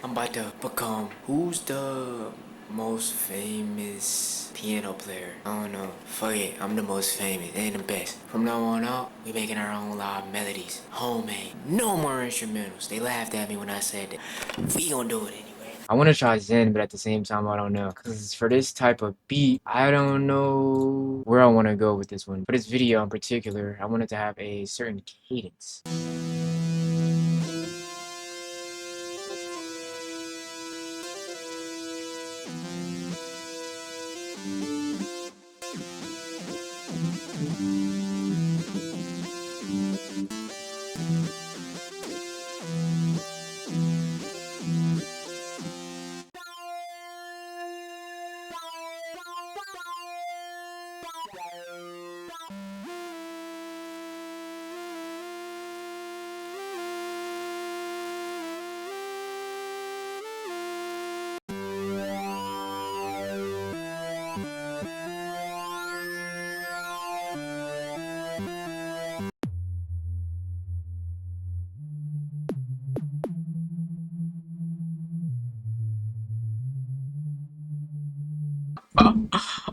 I'm about to become who's the most famous piano player? I don't know. Fuck it, I'm the most famous and the best. From now on out, we making our own live melodies. Homemade. No more instrumentals. They laughed at me when I said that. We gonna do it anyway. I want to try Zen, but at the same time, I don't know. Because for this type of beat, I don't know where I want to go with this one. For this video in particular, I want it to have a certain cadence.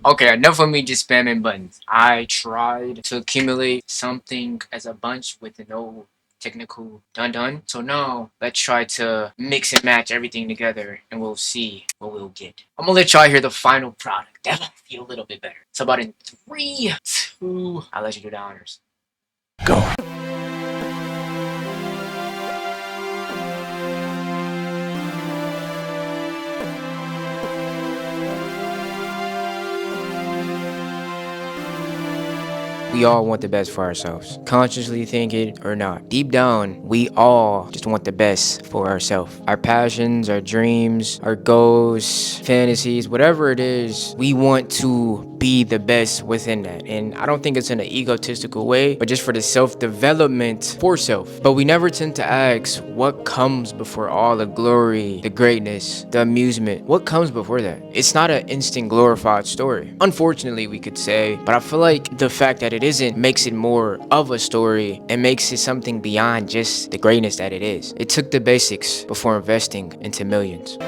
Okay, enough of me just spamming buttons. I tried to accumulate something as a bunch with no technical done. So now let's try to mix and match everything together and we'll see what we'll get. I'm gonna let y'all hear the final product. That might feel a little bit better. So about in 3, 2, I'll let you do the honors. Go. We all want the best for ourselves. Consciously think it or not. Deep down, we all just want the best for ourselves. Our passions, our dreams, our goals, fantasies, whatever it is, we want to be the best within that. And I don't think it's in an egotistical way, but just for the self-development for self. But we never tend to ask what comes before all the glory, the greatness, the amusement. What comes before that? It's not an instant glorified story. Unfortunately, we could say, but I feel like the fact that it isn't makes it more of a story and makes it something beyond just the greatness that it is. It took the basics before investing into millions.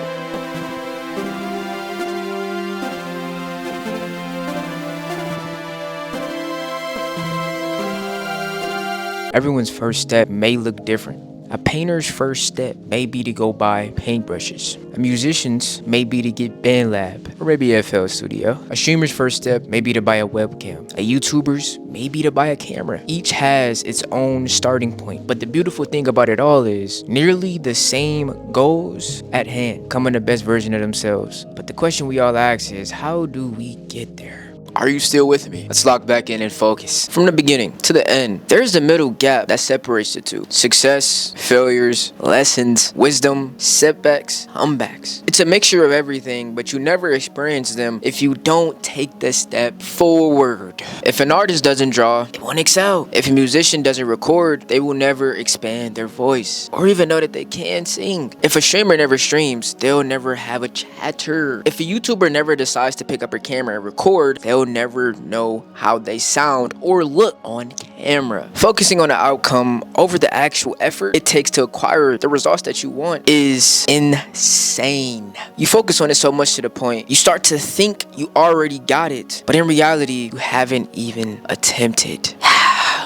Everyone's first step may look different. A painter's first step may be to go buy paintbrushes. A musician's may be to get BandLab or maybe FL Studio. A streamer's first step may be to buy a webcam. A YouTuber's may be to buy a camera. Each has its own starting point, but the beautiful thing about it all is nearly the same goals at hand, becoming the best version of themselves. But the question we all ask is, how do we get there? Are you still with me? Let's lock back in and focus. From the beginning to the end, there's the middle gap that separates the two. Success, failures, lessons, wisdom, setbacks, comebacks. It's a mixture of everything, but you never experience them if you don't take the step forward. If an artist doesn't draw, they won't excel. If a musician doesn't record, they will never expand their voice or even know that they can sing. If a streamer never streams, they'll never have a chatter. If a YouTuber never decides to pick up her camera and record, they'll never know how they sound or look on camera. Focusing on the outcome over the actual effort it takes to acquire the results that you want is insane. You focus on it so much to the point you start to think you already got it, but in reality, you haven't even attempted.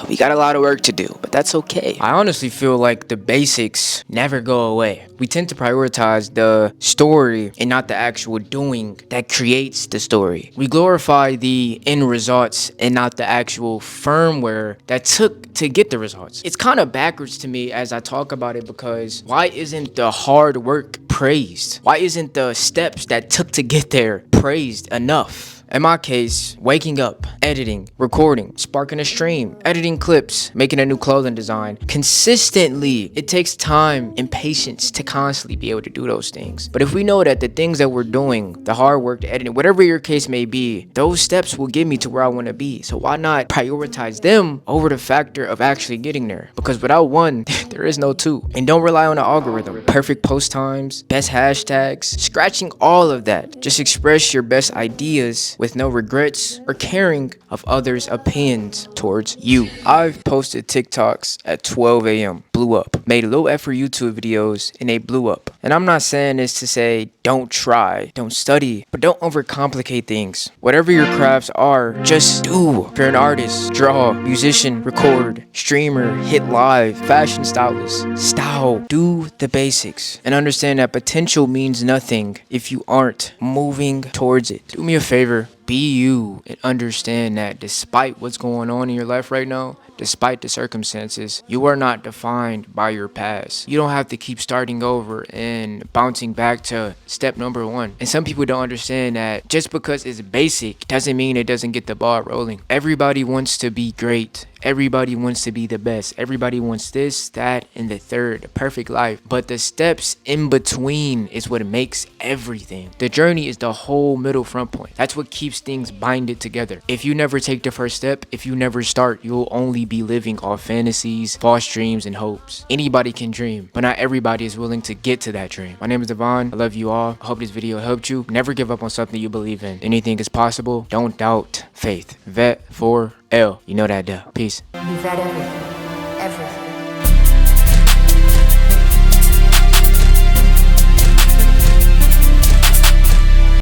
We got a lot of work to do, but that's okay. I honestly feel like the basics never go away. We tend to prioritize the story and not the actual doing that creates the story. We glorify the end results and not the actual firmware that took to get the results. It's kind of backwards to me as I talk about it, because why isn't the hard work praised? Why isn't the steps that took to get there praised enough? In my case, waking up, editing, recording, sparking a stream, editing clips, making a new clothing design, consistently, it takes time and patience to constantly be able to do those things. But if we know that the things that we're doing, the hard work, the editing, whatever your case may be, those steps will get me to where I want to be. So why not prioritize them over the factor of actually getting there? Because without one, there is no two. And don't rely on the algorithm. Perfect post times, best hashtags, scratching all of that. Just express your best ideas peace with no regrets or caring of others' opinions towards you. I've posted TikToks at 12 a.m., blew up. Made low effort YouTube videos and they blew up. And I'm not saying this to say don't try, don't study, but don't overcomplicate things. Whatever your crafts are, just do. If you're an artist, draw, musician, record, streamer, hit live, fashion stylist, style, do the basics. And understand that potential means nothing if you aren't moving towards it. Do me a favor, be you, and understand that despite what's going on in your life right now, despite the circumstances, you are not defined by your past. You don't have to keep starting over and bouncing back to step number one. And some people don't understand that just because it's basic doesn't mean it doesn't get the ball rolling. Everybody wants to be great. Everybody wants to be the best. Everybody wants this, that, and the third, the perfect life. But the steps in between is what makes everything. The journey is the whole middle front point. That's what keeps things binded together. If you never take the first step, if you never start, you'll only be living off fantasies, false dreams, and hopes. Anybody can dream, but not everybody is willing to get to that dream. My name is Dy'Von. I love you all. I hope this video helped you. Never give up on something you believe in. Anything is possible. Don't doubt faith. Vet for L. You know that, duh. Peace.